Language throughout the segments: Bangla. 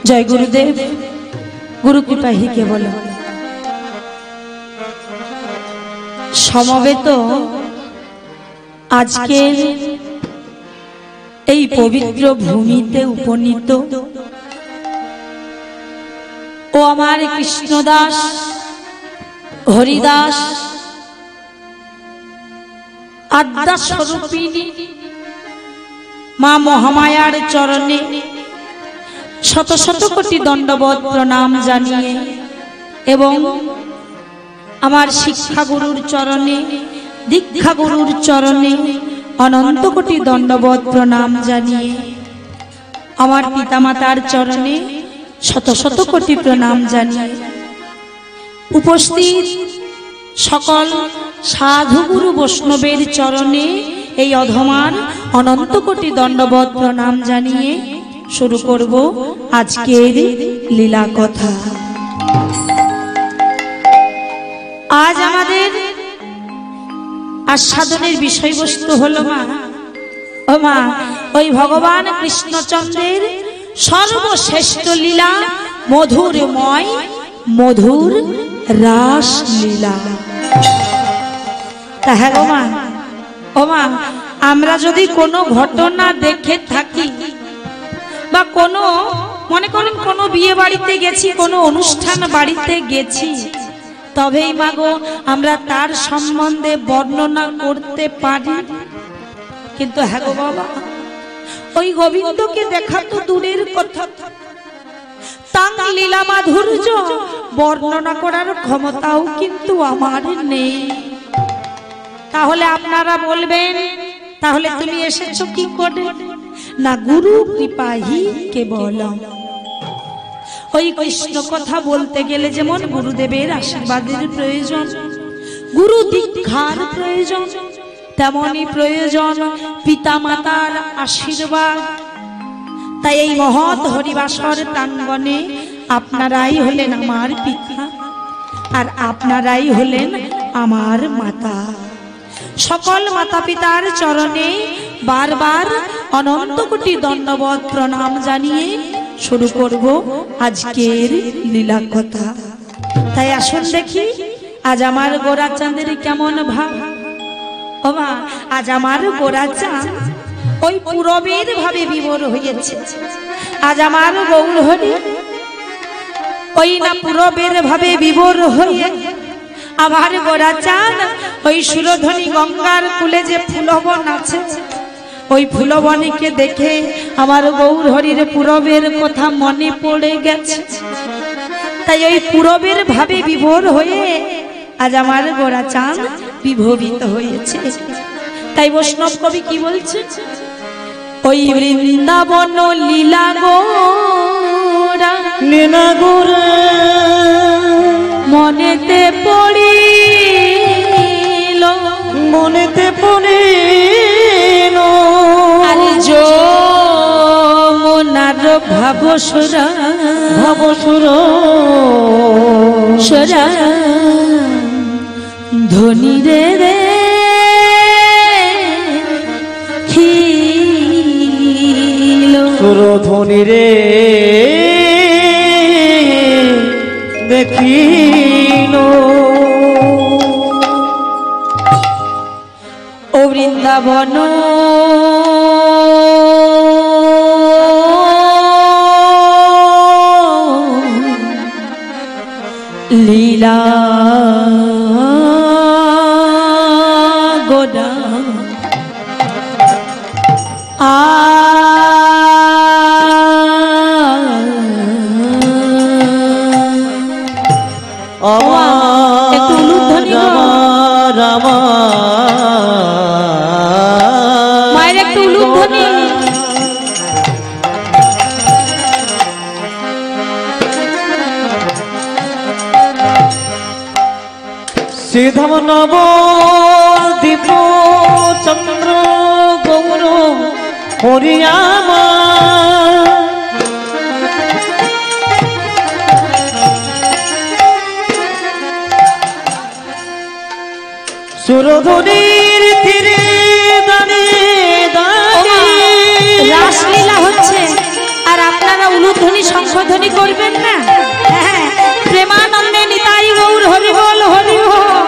जय गुरुदेव। गुरु कृपा ही केवल समवेत आजकेर এই পবিত্র ভূমিতে উপনীত ও আমার কৃষ্ণদাস হরিদাস আদ্যা স্বরূপিণী মা মহামায়ার চরণে শত শত কোটি দণ্ডবত প্রণাম জানিয়ে এবং আমার শিক্ষা গুরুর চরণে দীক্ষা গুরুর চরণে अनंत कोटि दंडवत प्रणाम जानिए आमार पितामातार चरणे शत शत कोटि प्रणाम जानिए उपस्थित सकल साधु गुरु वैष्णवेर चरणे এই অধমার अनंत कोटि दंडवत प्रणाम जानिए शुरू करब आजकेर लीला कथा। आज आमादेर आस्वादनेर विषयबस्तु हलो मा ओ मा ओई भगवान कृष्णचंद्रेर सर्वश्रेष्ठ लीला मधुरमय मधुर रास लीला। ताहले मा ओ मा आमरा जदि कोनो घटना देखे थाकी बा कोनो मने करेन कोनो बिये बाड़ीते गेছি कोनो अनुष्ठान बाड़ीते गेছি तबेई मागो आमरा तार सम्बन्धे वर्णना करते पारी किन्तु हाँ गो बाबा ओई गोविंद के देखा तो दूरेर कथा तांग लीला माधुर्य वर्णना करार क्षमताओ किन्तु आमार नेই। ताहले आपनारा बोलबेन ताहले तुमी एसेছো की करे ना गुरु कृपा ही केवल ওই কৃষ্ণ কথা বলতে গেলে যেমন গুরুদেবের আশীর্বাদের প্রয়োজন গুরু দীক্ষার প্রয়োজন তেমনি প্রয়োজন পিতামাতার আশীর্বাদ। তাই এই মহৎ হরিবাসর প্রাঙ্গণে আপনারাই হলেন আমার পিতা আর আপনারাই হলেন আমার মাতা। সকল মাতা পিতার চরণে বারবার অনন্ত কোটি দণ্ডবত প্রণাম জানিয়ে शुरू करब आजकेर लीला कथा। ताई आसुन देखी आज आमार गोरा चाँदेर केमन भाव ओ मा आज आमार गोरा चाँद ओई पूरबेर भावे विभोर हयेछे। आज आमार गौर हरि ओई ना पूरबेर भावे विभोर हये आमार गोरा चाँद ओई सुरध्वनि गंगार कूले जे फुलबन आछे ওই ফুলবনীকে দেখে আমার গৌর হরির পূরবের কথা মনে পড়ে গেছে। তাই ওই পূরবের ভাবে বিভোর হয়ে আজ আমার গোরা চাঁদ বিভোরিত হয়েছে। তাই বৈষ্ণব কবি কি বলছে ওই বৃন্দাবন লীলা গোরা লীলা গোরা মনেতে পড়িল মনেতে পড়িল যমুনার ভাবসুরা ভাবসুরা সরা ধনী রে রে সুর ধনী রে দেখিল ও বৃন্দাবন लीला गोदा मायरे एक उलूध ध्वनि श्रीधाम नव दीप चंद्र गौर हरियामा सुरधुनीर तीरे दाने दाने रासलीला होच्छे और आपनारा उलूध বীণাধ্বনি শঙ্খধ্বনি করবেন না? হ্যাঁ, প্রেমানন্দে নিতাই গৌর হরি বল হরি বল।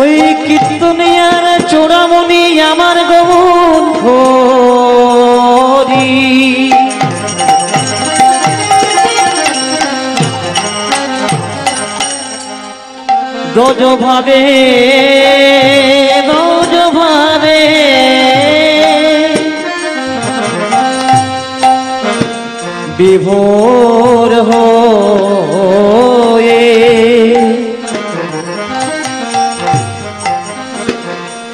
ওই কীর্তনিয়ার চূড়ামণি আমার গৌর হরি গজ ভাবে বিভোর হয়ে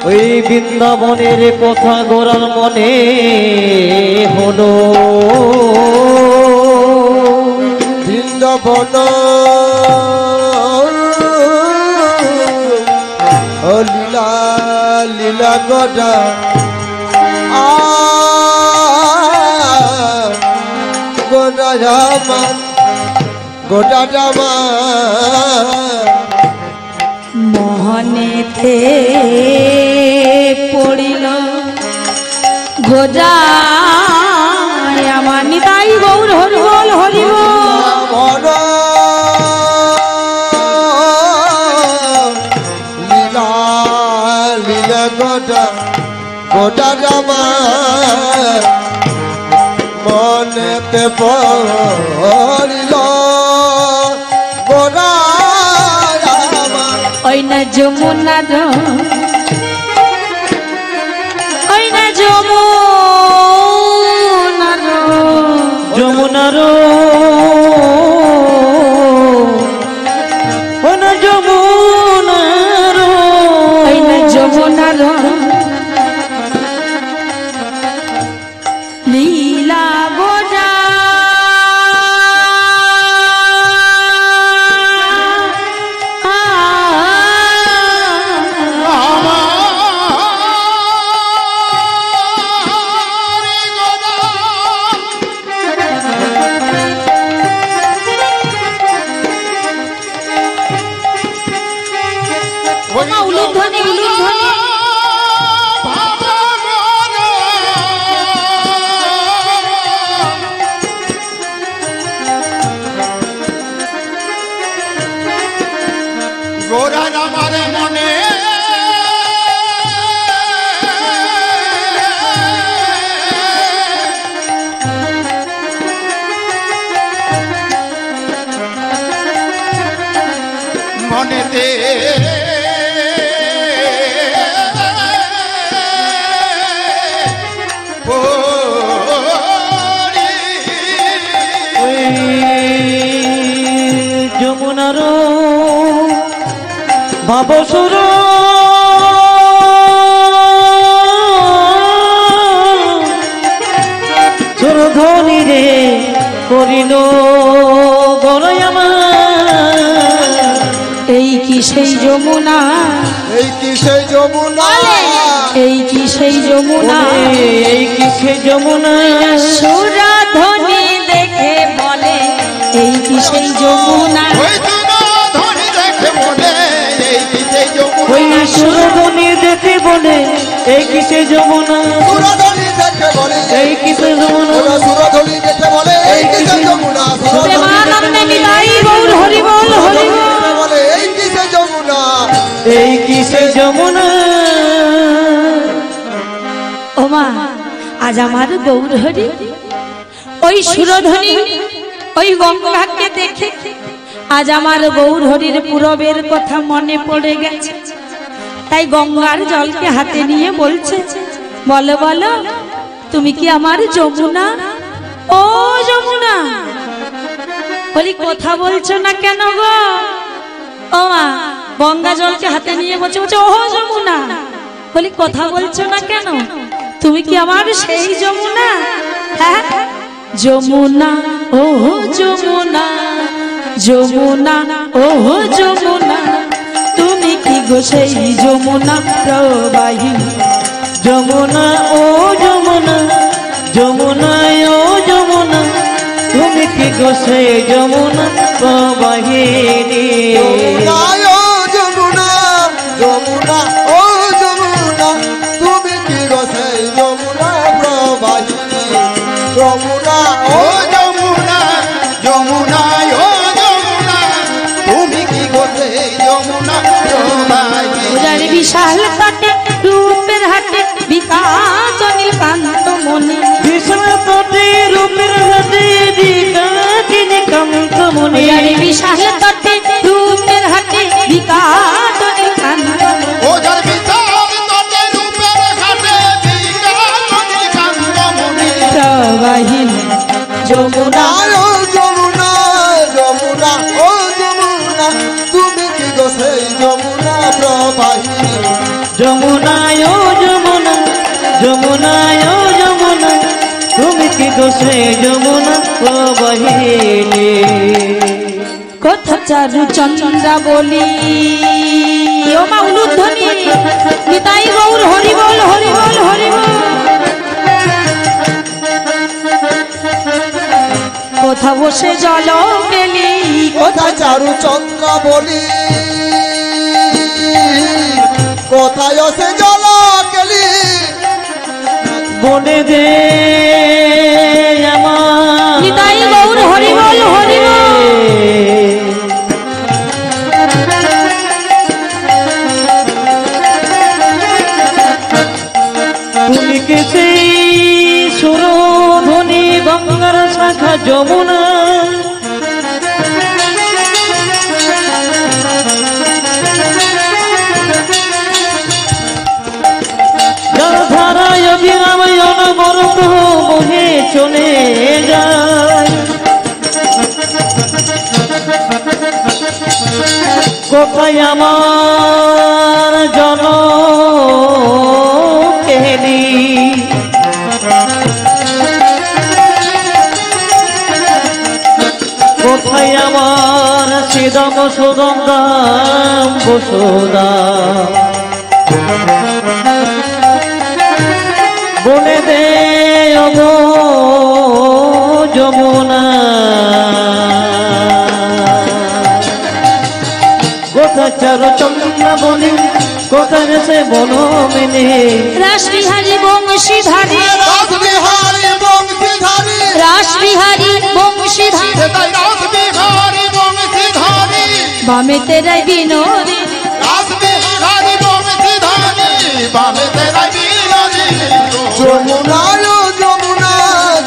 ওই বৃন্দাবনের কথা গোরার মনে হলো। বৃন্দাবন লীলা লীলা গোটা গোটা জামা গোটা জামা মোহনেতে পড়িল গোজা আমার নিতাই গৌর হরি বল হরি বল। লীলা লীলা গোটা গোটা জামা মনেতে পড়িল গোটা জামা। ওই না যমুনা ওই না যমুনার যমুনার লীলা গোজা উলুধ্বনি উলুধ্বনি গোরা আমার মনে মনেতে যমুনার ভাবসুর সুরধ্বনি রে করিল গরয় আমার। এই কি সেই যমুনা এই কি সেই যমুনা এই কি সেই যমুনা এই কি সেই যমুনা সুরধ্বনি দেখে বলে এই কি সেই যমুনা। ওই সুরধ্বনি দেখে বলে এই কি সেই যমুনা এই কি সেই যমুনা সুরধ্বনি দেখে বলে এই কি সেই যমুনা প্রেমানন্দে নিতাই গৌর হরি বল হরি বল। এই কি সেই যমুনা এই কি সেই যমুনা। ও মা আজ আমার গৌর হরি ওই সুরধ্বনি ওই গঙ্গাকে দেখে আজ আমার গৌর হরির পূরবের কথা মনে পড়ে গেছে। তাই গঙ্গার জলকে হাতে নিয়ে বলছে বলো বলো তুমি কি আমার যমুনা? ও যমুনা বলি কথা বলছো না কেন গো? ও মা গঙ্গা জলকে হাতে নিয়ে বলছে বলছে ও যমুনা বলি কথা বলছো না কেন? তুমি কি আমার সেই যমুনা? হ্যাঁ যমুনা ও যমুনা যমুনা ও যমুনা তুমি কি গো সেই যমুনা প্রবাহিনী? যমুনা ও যমুনা যমুনা ও যমুনা তুমি কি গো সেই যমুনা প্রবাহিনী। যমুনা যমুনা ও যমুনা তুমি কি গো সেই যমুনা প্রবাহিনী। যমুনা ও যমুনা যমুনা ও যমুনা তুমি কি গোতে যমুনা প্রবাহিনী পূজার বিশাল তটে রূপের হাটে বিকাশ নীলকান্ত মনে বিশাল তটে রূপের হাতে বিকাকিনী কান্ত মনে পূজার বিশাল তটে রূপের হাটে বিকাশ নীলকান্ত ও যার বিশাল তটে রূপের হাটে বিকাশ নীলকান্ত মনে প্রবাহিনী যমুনা ও যমুনা যমুনা ও যমুনা তুমি কি গো সেই যমুনা প্রবাহিনী যমুনায় ও যমুনা যমুনায় ও যমুনা তুমি কি গোসে যমুনা প্রবাহিনী কথা চারু চন্দ্রা বলি ও মা উলুধ্বনি নিতাই গৌর হরি বল হরি বল হরি বল কোথা বসে জল পেলি কোথায় চারু চন্দ্র বলি কোথায় সে জল কেলি বনে দে আমার নিতাই গৌর হরি বল হরি বল তুমি কে সেই সুরধ্বনি গঙ্গার শাখা যমুনা যার ধারায় অবিরাম অনবরত বহে চলে যায় কোথায় আমার জন কেলি কোথায় আমার সিদম সুদম দাম বসুদা বলে দে অগো যমুনা কোথা চার চন্দ্রা বলি কোথায় সে বন মেনে রাসবিহারী বংশীধারী রাসবিহারী বংশীধারী রাসবিহারী বংশীধারী রাসবিহারী বংশীধারী বামে তেরাই বিনোদী রাসবিহারী বংশীধারী বামে তেরা বিনোদী যমুনা ও যমুনা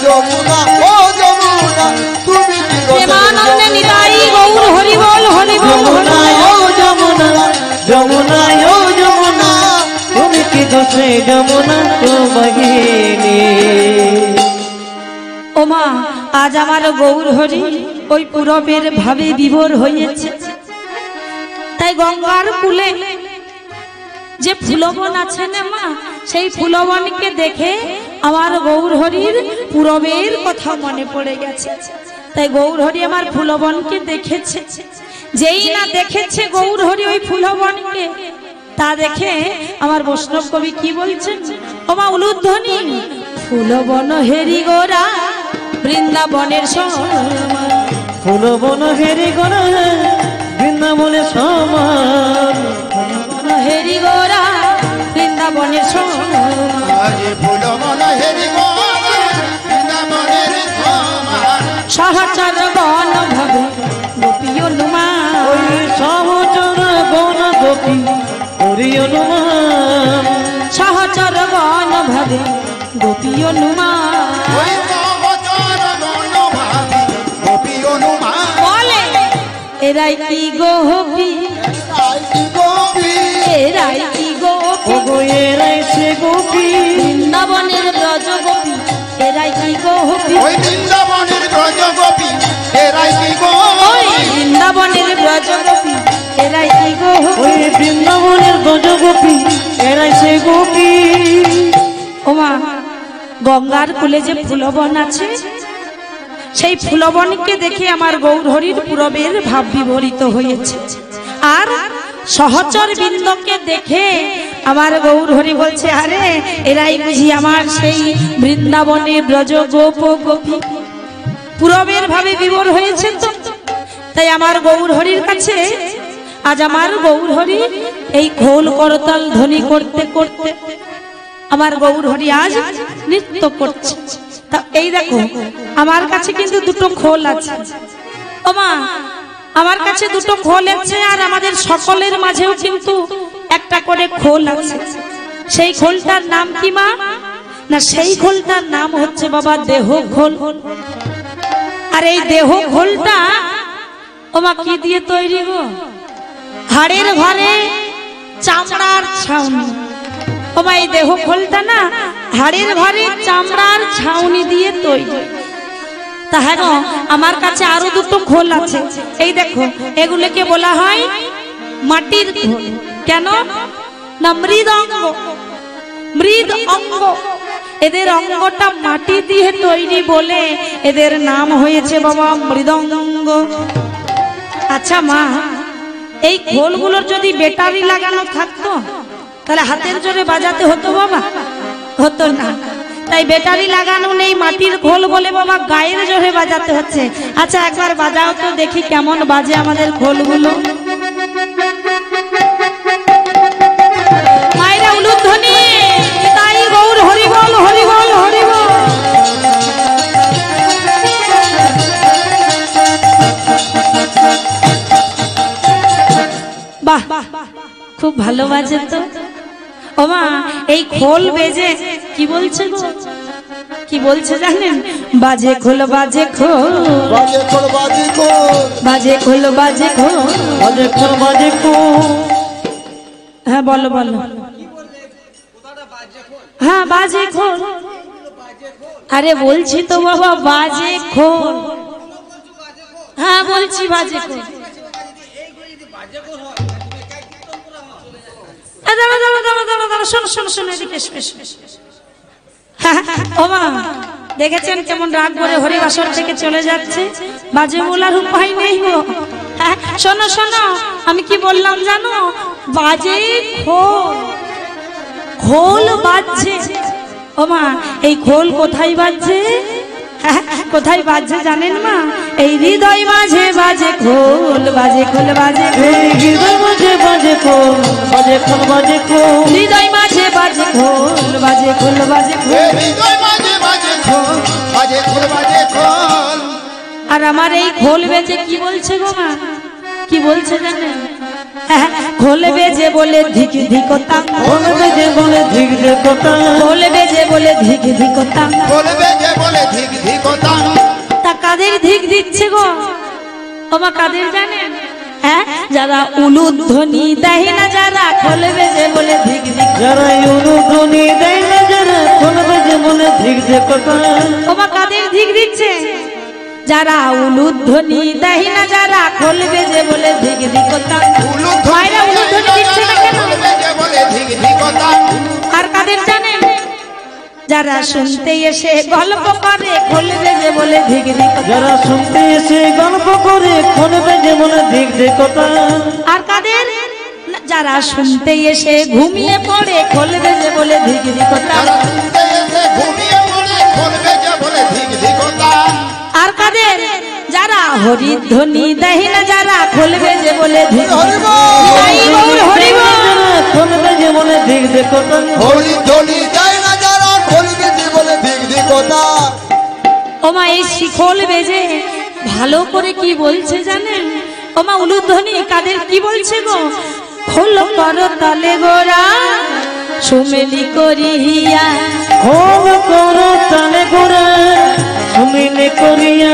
যমুনা ও যমুনা তুমি কি গো সেই প্রেমানন্দে নিতাই গৌর হরি বল হরি বল যমুনায় ও যমুনা যমুনায় ও যমুনা তুমি কি গোসে যমুনা প্রবাহিনী ওমা আজ আমার গৌর হরি ওই পুরবের ভাবে বিভোর হয়েছে তাই গঙ্গার কূলে যে ফুলবন আছে না মা সেই ফুলবনকে দেখে আমার গৌর হরির পুরবের কথা মনে পড়ে গেছে তাই গৌর হরি আমার ফুলবনকে দেখেছে যেই না দেখেছে গৌর হরি ওই ফুলবনকে তা দেখে আমার বৈষ্ণব কবি কি বলছেন ওমা উলুধ্বনি ফুলবন হেরি গোরা বৃন্দাবনের সমান ফুলবন হেরি গোরা বৃন্দাবনের সমান ফুলবন হেরি গোরা বৃন্দাবনের সমান আজ ফুল মন হেরি গোরা বৃন্দাবনের সমান সহচর বন ভবে গোপী অনুমান ওই সহচর বন গোপী হরি অনুমান সহচর বন ভবে গোপী অনুমান ওই সহচর বনভাবী গোপী অনুমান বলে এরাই কি গোপী গোপী এরাই কি গোপী ওগো এরাই সে গোপী বৃন্দাবনের ব্রজ গোপী এরাই কি গোপী ওই বৃন্দাবনের ব্রজ গোপী এরাই কি ওই গোপী বৃন্দাবনের ব্রজ গোপী এরাই কি গোপী ওই বৃন্দাবনের ব্রজ গোপী এরাই সে গোপী ওমা গঙ্গার কূলে যে ফুলবন আছে সেই ফুলবনকে দেখে আমার গৌর হরির পুরবের ভাব বিভরিত হয়েছে আর সহচর বৃন্দকে দেখে আমার গৌর হরি বলছে আরে এরাই বুঝি আমার সেই বৃন্দাবনে ব্রজ গোপ গোপী পুরবের ভাবে বিভোর হয়েছে তো তাই আমার গৌর হরির কাছে আজ আমার গৌর হরি এই খোল করতাল ধ্বনি করতে করতে আমার গৌর হরি আজ নৃত্য করছে তা এই দেখো আমার কাছে কিন্তু দুটো খোল আছে। ও মা, আমার কাছে দুটো খোল আছে, আর আমাদের সকলের মাঝেও কিন্তু একটা করে খোল আছে। সেই খোলটার নাম কি মা? না, সেই খোলটার নাম হচ্ছে বাবা দেহ খোল। আর এই দেহ খোলটা ও মা কি দিয়ে তৈরি গো? হাড়ের ঘরে চামড়ার ছাউনি। ও মা, এই দেহ খোলটা না হাড়ের ঘরে চামড়ার ছাউনি দিয়ে তৈরি। তা হ্যাঁ গো, আমার কাছে আরো দুটো খোল আছে। এই দেখো, এগুলোকে বলা হয় মাটির খোল। কেন না, মৃদঙ্গ। মৃদ অঙ্গ, এদের অঙ্গটা মাটি দিয়ে তৈরি বলে এদের নাম হয়েছে বাবা মৃদঙ্গ। আচ্ছা মা, এই খোলগুলোর যদি ব্যাটারি লাগানো থাকতো তাহলে হাতের জোরে বাজাতে হতো বাবা? হতো না। তাই ব্যাটারি লাগানো নেই, মাটির খোল বলে বাবা গায়ের জোরে বাজাতে হচ্ছে। আচ্ছা একবার বাজাও তো দেখি কেমন বাজে আমাদের খোলগুলো। মায়েরা উলুধ্বনি, তাই গৌর হরি বল, হরি বল, হরি বল। বাহ, খুব ভালো বাজে তো। ও মা, এই খোল বেজে কি বলছে গো? কি বলছে জানেন? বাজে খোল, বাজে খোল, বাজে খোল, বাজে খোল, বাজে খোল, বাজে খোল, বাজে খোল, বাজে খোল। হ্যাঁ বলো বলো। হ্যাঁ বাজে খোল। আরে বলছি তো বাবা বাজে খোল। হ্যাঁ বলছি বাজে খোল। দাঁড়া দাঁড়া দাঁড়া দাঁড়া দাঁড়া, শোনো শোনো শোনো, এদিকে এসো, এসো, এসো। ও মা, দেখেছেন কেমন রাগ করে হরিবাসর থেকে চলে যাচ্ছে? বাজে বলার উপায় নেই গো। হ্যাঁ শোনো শোনো, আমি কি বললাম জানো? বাজে খোল, খোল বাজছে। ও মা, এই খোল কোথায় বাজছে? কোথায় বাজছে জানেন মা? এই হৃদয় মাঝে বাজে খোল, বাজে খোল, বাজে খোল, হৃদয় মাঝে বাজে খোল, বাজে খোল, বাজে খোল। হৃদয় মাঝে বাজে খোল, বাজে খোল, বাজে খোল। হৃদয় মাঝে বাজে খোল, বাজে খোল, বাজে খোল। আর আমার এই খোল বেজে কি বলছে গো মা? কি বলছে জানেন? খোল বেজে বলে ধিক ধিকতা, খোল বেজে বলে ধিক ধিকতা, খোল বেজে বলে ধিক ধিকতা। খোল বেজে বলে ধিক ধিকতা। তা কাদের ধিক দিচ্ছে গো? ও মা কাদের জানেন? হ্যাঁ, যারা উলুধ্বনি দেয় না, যারা খোল বেজে বলে ধিক ধিক। যারা উলুধ্বনি দেয় না, যারা খোল বেজে বলে ধিক ধিকতা। ও মা কাদের ধিক দিচ্ছে? যারা উলুধ্বনি দেয় না, যারা খোল বেজে বলে ধিক ধিকতা। মায়েরা উলুধ্বনি দিচ্ছে না কেন? খোল বেজে বলে ধিক ধিকতা। আর কাদের জানেন? যারা শুনতে এসে গল্প করে খোল বেজে বলে ধিক ধিকতা। যারা শুনতে এসে গল্প করে খোল বেজে বলে ধিক ধিকতা। আর কাদের? যারা শুনতে এসে ঘুমিয়ে পড়ে খোল বেজে বলে ধিক ধিকতা। যারা শুনতে এসে ঘুমিয়ে পড়ে খোল বেজে বলে ধিক ধিকতা। আর কাদের? যারা হরিধ্বনি দেয় না, যারা খোল বেজে বলে ধিক ধিকতা। তাই গৌর হরি বল। যারা খোল বেজে বলে ধিক ধিকতা। হরিধ্বনি দেয় না, যারা খোল বেজে বলে ধিক ধিকতা। ও মা, এই শিখল বেজে ভালো করে কি বলছে জানেন? ও মা, উলুধ্বনি কাদের কি বলছে গো? খোল কর তালে গোরা সুমেলি করিয়া, খোল করো তালে গোরা সুমিলে করিয়া।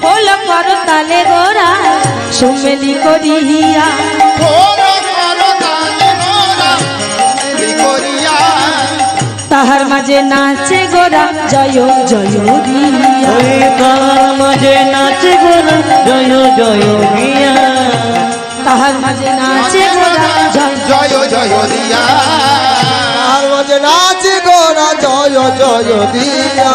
খোল কর তালে গোরা সুমেলি করিয়া। খোল করো তালে গোরা সুমেলি করিয়া। তাহার মাঝে নাচে গোরা জয় জয় দিয়া। ওই তার মাঝে নাচে গোরা জয় জয় দিয়া। তাহার মাঝে নাচে গোরা জয় জয় জয় দিয়া। আর মাঝে নাচে গোরা জয় জয় দিয়া।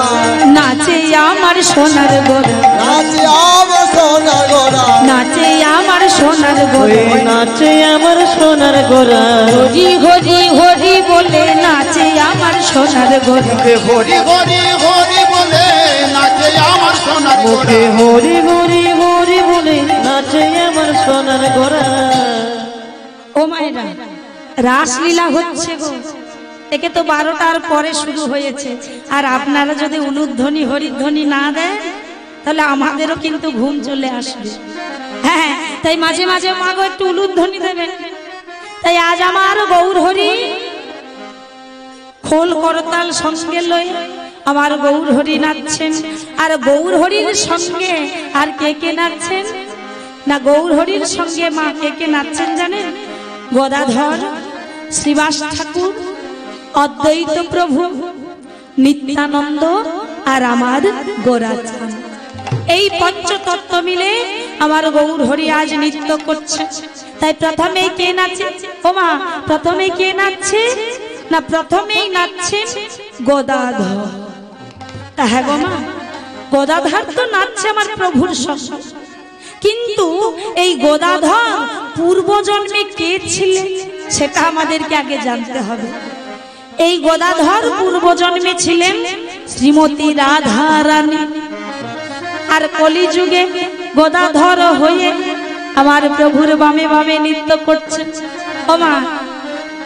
নাচে আমার সোনার গোরা, নাচে আমার সোনার গোরা। নাচে আমার সোনার ওই গোরা। নাচে আমার সোনার গোরা। হরি হরি হরি বলে নাচে আমার সোনার গোরা। হরি হরি হরি বলে নাচে আমার সোনার মুখে গোরা। হরি হরি হরি বলে নাচে আমার সোনার গোরা। ও মায়েরা, রাসলীলা হচ্ছে গো। একে তো 12টার পরে শুরু হয়েছে, আর আপনারা যদি উলুধ্বনি হরিধ্বনি না দেন তাহলে আমাদেরও কিন্তু ঘুম চলে আসবে। হ্যাঁ, তাই মাঝে মাঝে মা গো একটু উলুধ্বনি দেবেন। তাই আজ আমার গৌর হরি খোল করতাল সঙ্গে লই আমার গৌর হরি নাচছেন। আর গৌর হরির সঙ্গে আর কে কে নাচছেন না, গৌর হরির সঙ্গে মা কে কে নাচছেন জানেন? গদাধর, শ্রীবাস ঠাকুর, অদ্বৈত প্রভু, নিত্যানন্দ আর আমার গোরাচাঁদ। এই পঞ্চতত্ত্ব মিলে আমার গৌর হরি আজ নৃত্য করছে। তাই প্রথমে কে নাচে ও মা? প্রথমে কে নাচছে না, প্রথমেই নাচছে গদাধর। তা হ্যাঁ গো মা, গদাধর তো নাচছে আমার প্রভুর সঙ্গে, কিন্তু এই গদাধর পূর্বজন্মে কে ছিলেন সেটা আমাদেরকে আগে জানতে হবে। এই গদাধর পূর্বজন্মে ছিলেন শ্রীমতী রাধা রানী, আর কলিযুগে গদাধর হয়ে আমার প্রভুর বামে বামে নৃত্য করছে। ও মা,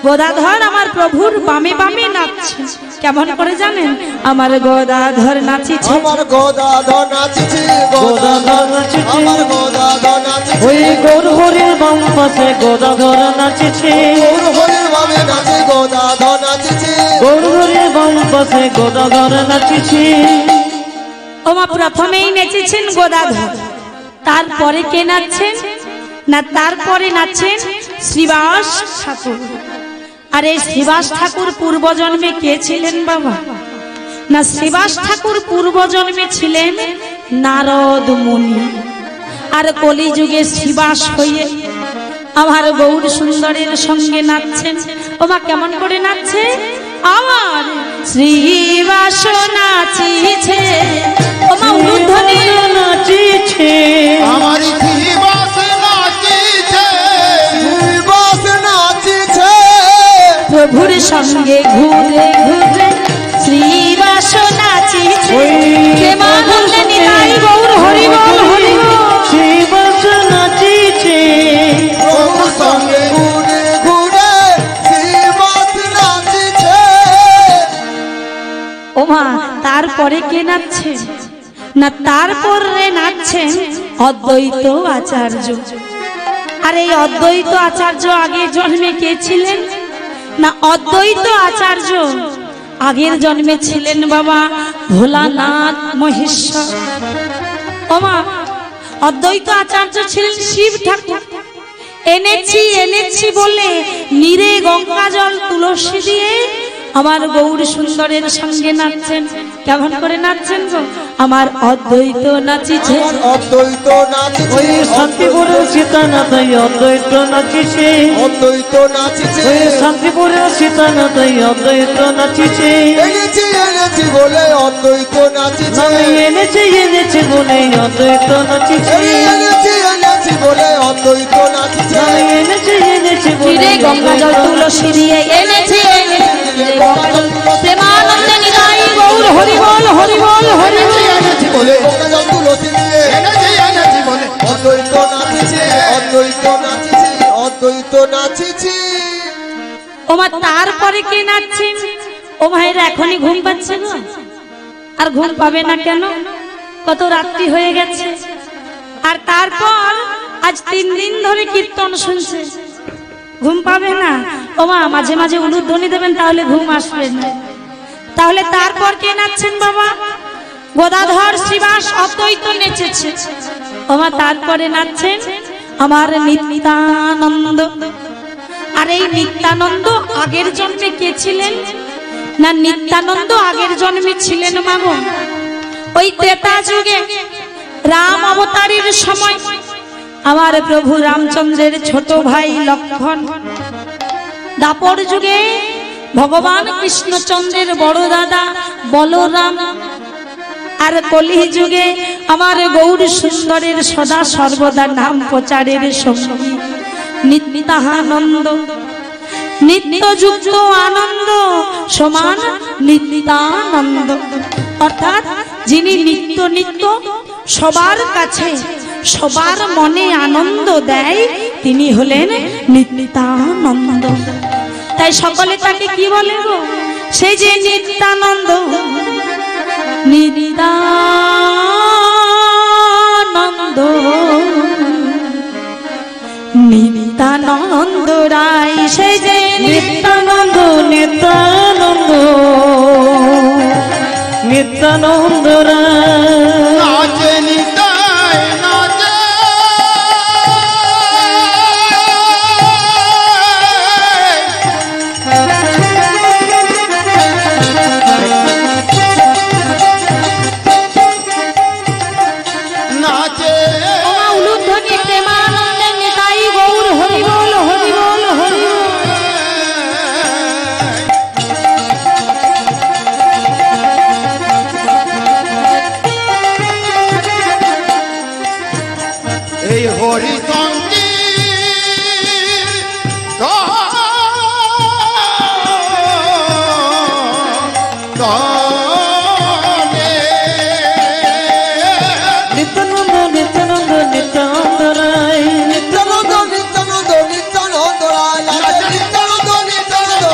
গদাধর আমার প্রভুর বামে বামে নাচছে। কেমন করে জানেন? আমার গদাধর নাচিছে, আমার গদাধর নাচিছে, গদাধর নাচিছে, আমার গদাধর নাচিছে, ওই গৌর হরির বাম পাশে গদাধর নাচিছে, গৌর হরির বামে নাচে গদাধর নাচিছে, গৌর হরির বাম পাশে গদাধর নাচিছে। ও মা, প্রথমেই নেচেছেন গদাধর, তারপরে কে নাচছেন না, তারপরে নাচছেন শ্রীবাস ঠাকুর। আর এই শ্রীবাস ঠাকুর পূর্বজন্মে কে ছিলেন বাবা? না, শ্রীবাস ঠাকুর পূর্বজন্মে ছিলেন নারদ মুনি, আর কলিযুগে শ্রীবাস হয়ে আমার গৌর সুন্দরের সঙ্গে নাচছেন। ও মা, কেমন করে নাচছে? আমার শ্রীবাস নাচিছে, ও মা উলুধ্বনি নাচিছে, আমার শ্রীবাস নাচিছে, শ্রীবাস নাচিছে, প্রভুর সঙ্গে ঘুরে ঘুরে শ্রীবাস নাচিছে। প্রেমানন্দে নিতাই গৌর হরি বল হরি বল। শ্রীবাস নাচিছে, প্রভুর সঙ্গে ঘুরে ঘুরে শ্রীবাস নাচিছে। ও মা, তারপরে কে নাচছে না, তারপরে নাচছেন অদ্বৈত আচার্য। আর এই অদ্বৈত আচার্য আগের জন্মে কে ছিলেন না, অদ্বৈত আচার্য আগের জন্মে ছিলেন বাবা ভোলানাথ মহেশ্বর। ও মা, অদ্বৈত আচার্য ছিলেন শিব ঠাকুর। এনেছি এনেছি বলে নীরে গঙ্গা জল তুলসী দিয়ে আমার গৌর সুন্দরের সঙ্গে নাচছেন। কেমন করে নাচছেন গো? আমার অদ্বৈত নাচিছে, আমার অদ্বৈত নাচিছে, ওই শান্তিপুরের সীতানাথ অদ্বৈত নাচিছে, অদ্বৈত নাচিছে, ওই শান্তিপুরের সীতানাথ অদ্বৈত নাচিছে। এনেছি এনেছি বলে অদ্বৈত নাচিছে, আমি এনেছি এনেছি বলে অদ্বৈত নাচিছে, এনেছি এনেছি বলে অদ্বৈত নাচিছে, আমি এনেছি এনেছি বলে নীরে গঙ্গা জল তুলসী দিয়ে এনেছি এনেছি প্রেমানন্দে নিতাই গৌর হরি বল হরি বল হরি বল। এনেছি বলে গঙ্গা জল তুলসী দিয়ে এনেছি এনেছি বলে অদ্বৈত নাচিছে, অদ্বৈত নাচিছে, অদ্বৈত নাচিছে। ও মা, তারপরে কে নাচছেন? ও ভাইরা এখনই ঘুম পাচ্ছে গো? আর ঘুম পাবে না কেন? কত রাত্রি হয়ে গেছে। আর তারপর আজ 3 দিন ধরে কীর্তন শুনছে, ঘুম পাবে না? ও মা, মাঝে মাঝে উলুধ্বনি দেবেন, তাহলে ঘুম আসবে না। তাহলে তারপর কে নাচছেন বাবা? গদাধর, শ্রীবাস, অদ্বৈত নেচেছে। ও মা, তারপরে নাচছেন আমার নিত্যানন্দ। আর এই নিত্যানন্দ আগের জন্মে কে ছিলেন না, নিত্যানন্দ আগের জন্মে ছিলেন মাগো ওই ত্রেতা যুগে রাম অবতারের সময় আমার প্রভু রামচন্দ্রের ছোট ভাই লক্ষণ, দাপর যুগে ভগবান কৃষ্ণচন্দ্রের বড় দাদা বলরাম, আর কলি যুগে আমার গৌর সুন্দরের সদা সর্বদা নাম প্রচারের সঙ্গী নিত্যানন্দ। নিত্যযুক্ত আনন্দ সমান নিত্যানন্দ, অর্থাৎ যিনি নিত্য নিত্য সবার কাছে সবার মনে আনন্দ দেয় তিনি হলেন নিত্যানন্দ। তাই সকলে তাকে কি বলে গো? সেই যে নিত্যানন্দ, নিত্যানন্দ, নিত্যানন্দ রায়, সেই যে নিত্যানন্দ, নিত্যানন্দ, নিত্যানন্দ রায়। নাচে নিতাই নাচে, নাচে উলুধ্বনি প্রেমানন্দে নিতাই গৌর হরি বল, হরি বল, হরি বল। এই হরি নিত্যানন্দ, নিত্যানন্দ, নিত্যানন্দ রায়। নিত্যানন্দ নিত্যানন্দ নিত্যানন্দ রায় নাচে নিত্যানন্দ নিত্যানন্দ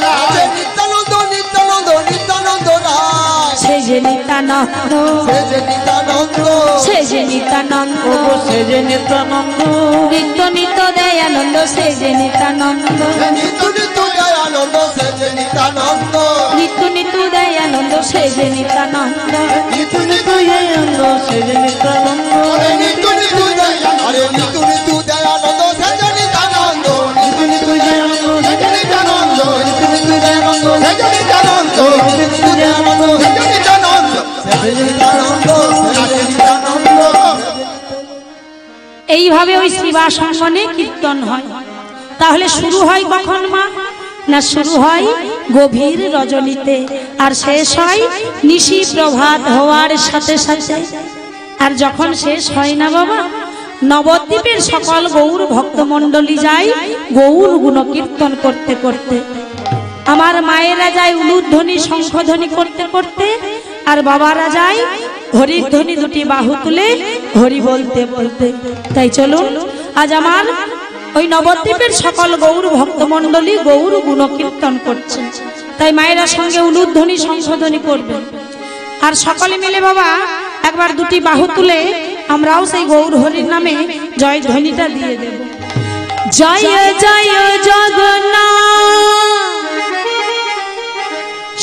নাচে নিত্যানন্দ নিত্যানন্দ নিত্যানন্দ রায়। সেই যে নিত্যানন্দ, সে যে নিত্যানন্দ, সেই যে নিত্যানন্দ, ওগো সে যে নিত্যানন্দ, নিত্য নিত্য দয়ানন্দ, সেই যে নিত্যানন্দ, নিত্য নিত্য দয়ানন্দ, সে যে নিত্যানন্দ, নিত্য নিত্য দয়ানন্দ, সেই যে নিত্যানন্দ। নিত্য নিত্য দয়ানন্দ, সে যে নিত্যানন্দ, নিত্য নিত্য দয়ানন্দ, আরে নিত্য নিত্য দয়ানন্দ, সে যে নিত্যানন্দ, নিত্য নিত্য দয়ানন্দ, সে যে নিত্যানন্দ, নিত্য নিত্য দয়ানন্দ, সে যে নিত্যানন্দ, নিত্য নিত্য দয়ানন্দ, সে যে নিত্যানন্দ, সে যে নিত্যানন্দ, সে যে নিত্যানন্দ। এইভাবে ওই শিবাসনে কীর্তন হয়। তাহলে শুরু হয় কখন মা? না, শুরু হয় গভীর রজনীতে আর শেষ হয় নিশি প্রভাত হওয়ার সাথে সাথে। আর যখন শেষ হয় না বাবা, নবদ্বীপের সকল গৌর ভক্তমণ্ডলী যায় গৌর গুণ কীর্তন করতে করতে। আমার মায়েরা যায় উলুধ্বনি শঙ্খধ্বনি করতে করতে, আর বাবারা যায় হরির ধ্বনি দুটি বাহু তুলে হরি বলতে বলতে। তাই চলুন আজ আমার ওই নবদ্বীপের সকল গৌর ভক্তমণ্ডলী গৌর গুণ কীর্তন করছেন। তাই মায়েরা সঙ্গে উলুধ্বনি শঙ্খধ্বনি করবেন। আর সকলে মিলে বাবা একবার দুটি বাহু তুলে আমরাও সেই গৌর হরির নামে জয় ধ্বনিটা দিয়ে দেব। জয় জয় জগন্নাথ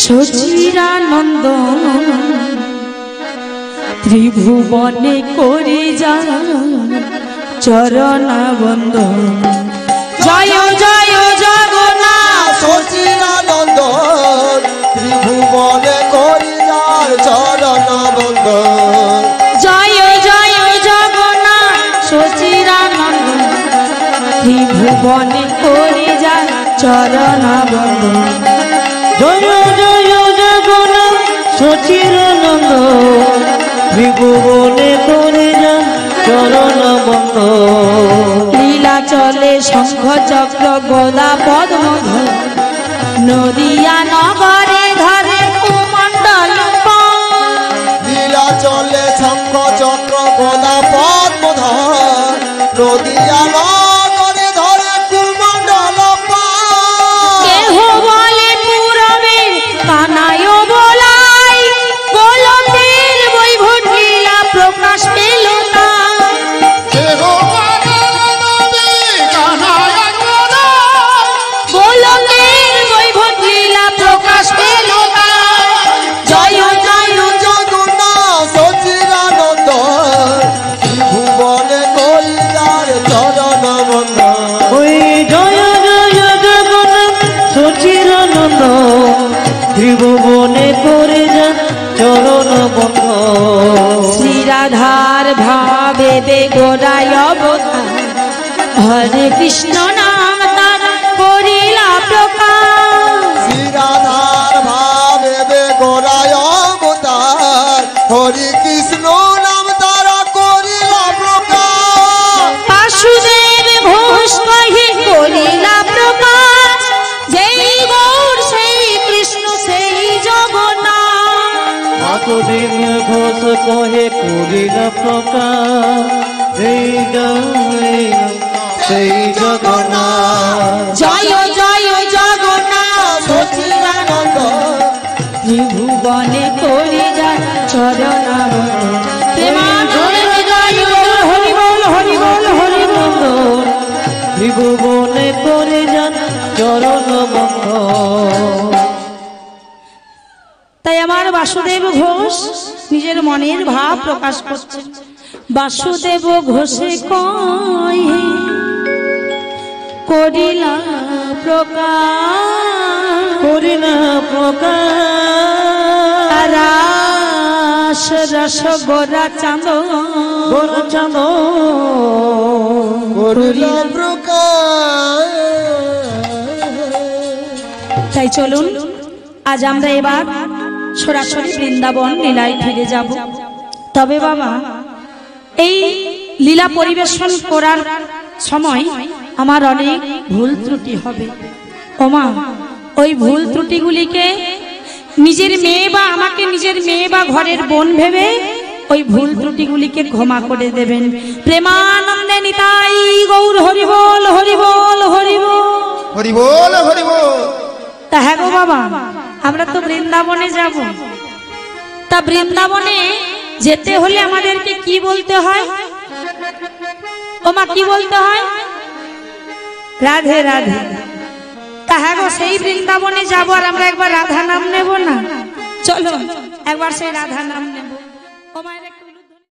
সচিরানন্দ, ত্রিভুবনে করে যা চরণ বন্দন। জয় জয় জগন্নাথ সচিরানন্দ, ত্রিভুবনে করি যার চরণ বন্দন। জয় জয় জগন্নাথ সচিরানন্দ, ত্রিভুবনে করে যা চরণ বন্দন। জয় জয় জগন্নাথ সচিরানন্দ, ত্রিভুবনে করে যান চরণ বন্ধ। লীলা চলে শঙ্খ চক্র গদা পদ্মধর, নদিয়া নগরে ধরে কুমণ্ডল লীলা চলে শঙ্খ চক্র গদা পদ্মধর, নদিয়া নগরে ধরে কুমণ্ডল কেহ বলে পূরবে কানায় বলাই, গোলকের বৈভব লীলা প্রকাশ পেল না। গোলকের বৈভব লীলা প্রকাশ পেল না। জয় জয় জগন্নাথ সচিরানন্দ, ত্রিভুবনে করি যার চরণ বন্দন। ওই জয় জয় জগন্নাথ সচিরানন্দ, ত্রিভুবনে করে যান চরণ বন্ধ। শ্রীরাধার ভাবে বেগোরায় অবতার, হরে কৃষ্ণ নাম তার করিলা প্রকাশ। শ্রীরাধার ভাবে বেগোরায় অবতার, হরি কৃষ্ণ নাম তারা করিলা প্রকাশ। বাসুদেব ঘোষ কহি করিলা প্রকাশ, যেই গৌর সেই কৃষ্ণ সেই জগন্নাথ। বাসুদেব ঘোষ কহে করিলা প্রকাশ, সেই জয় সেই জগন্নাথ। জয় জয় ত্রিভুবনে করি যা চরণ প্রেমানন্দে গাই গৌর হরি বল হরি বল হরি বল। ত্রিভুবনে করে যান চরণ বন্ধন। তাই আমার বাসুদেব ঘোষ নিজের মনের ভাব প্রকাশ করছেন। বাসুদেব ঘোষে কয় করিলা প্রকাশ করিলা প্রকাশ রাস রস গোরা চাঁদ গোরা চাঁদ করিলা প্রকাশ। তাই চলুন আজ আমরা এবার সরাসরি বৃন্দাবন লীলায় ফিরে যাব। তবে বাবা এই লীলা পরিবেশন করার সময় আমার অনেক ভুল ত্রুটি হবে। ওমা ওই ভুল ত্রুটিগুলিকে নিজের মেয়ে বা আমাকে নিজের মেয়ে বা ঘরের বোন ভেবে ওই ভুল ত্রুটিগুলিকে ক্ষমা করে দেবেন। প্রেমানন্দে নিতাই গৌর হরি বল হরি বল হরি বল হরি বল হরি বল। তা হ্যাঁ গো বাবা আমরা তো বৃন্দাবনে যাব। তা বৃন্দাবনে যেতে হলে আমাদেরকে কি বলতে হয়? ওমা কি বলতে হয়? রাধে রাধে। তা হ্যাঁ গো সেই বৃন্দাবনে যাব আর আমরা একবার রাধা নাম নেব না? চলো একবার সেই রাধা নাম নেব। ওমা